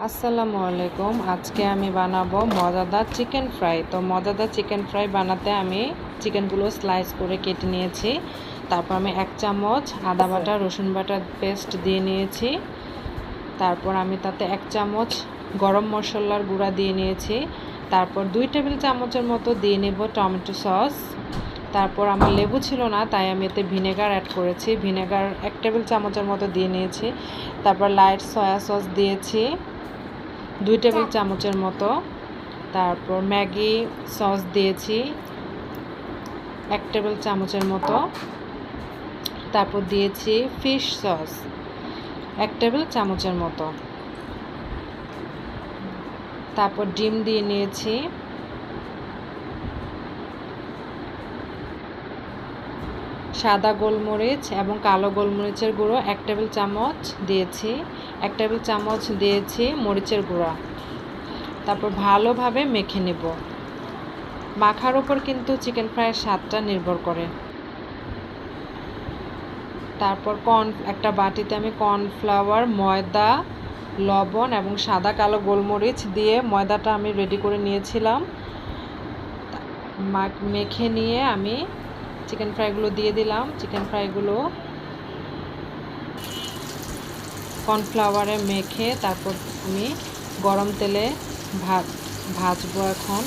আসসালামু আলাইকুম। আজকে আমি বানাবো মজাদার চিকেন ফ্রাই। তো মজাদার চিকেন ফ্রাই বানাতে আমি চিকেনগুলো স্লাইস করে কেটে নিয়েছি। তারপর আমি 1 চামচ আদা বাটা রসুন বাটা পেস্ট দিয়ে নিয়েছি। তারপর আমি তাতে 1 চামচ গরম মশলার গুঁড়া দিয়ে নিয়েছি। তারপর 2 টেবিল চামচের মতো দিয়ে নেব টমেটো সস। তারপর আমার লেবু ছিল না, তাই আমি এতে ভিনেগার অ্যাড করেছি। ভিনেগার 1 টেবিল চামচের মতো দিয়ে নিয়েছি। তারপর লাইট সয়া সস দিয়েছি 2 টেবিল চামচের মতো। তারপর ম্যাগি সস দিয়েছি 1 টেবিল চামচের মতো। তারপর দিয়েছি ফিশ সস 1 টেবিল চামচের মতো। তারপর ডিম দিয়ে নিয়েছি। সাদা গোলমরিচ এবং কালো গোলমরিচের গুঁড়ো 1 টেবিল চামচ দিয়েছি। 1 টেবিল চামচ দিয়েছি মরিচের গুঁড়া। তারপর ভালোভাবে মেখে নেব। মাখার উপর কিন্তু চিকেন ফ্রাইয়ের স্বাদটা নির্ভর করে। তারপর একটা বাটিতে আমি কর্নফ্লাওয়ার, ময়দা, লবণ এবং সাদা কালো গোলমরিচ দিয়ে ময়দাটা আমি রেডি করে নিয়েছিলাম। মেখে নিয়ে আমি চিকেন ফ্রাইগুলো দিয়ে দিলাম। চিকেন ফ্রাইগুলো কর্নফ্লাওয়ারে মেখে তারপর আমি গরম তেলে ভাজবো এখন।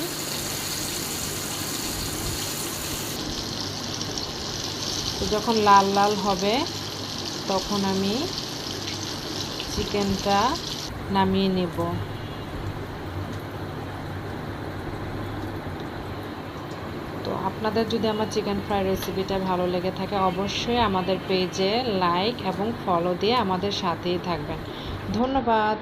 তো যখন লাল লাল হবে তখন আমি চিকেনটা নামিয়ে নেব। তো আপনাদের যদি আমার চিকেন ফ্রাই রেসিপিটা ভালো লেগে থাকে অবশ্যই আমাদের পেজে লাইক এবং ফলো দিয়ে আমাদের সাথেই থাকবেন। ধন্যবাদ।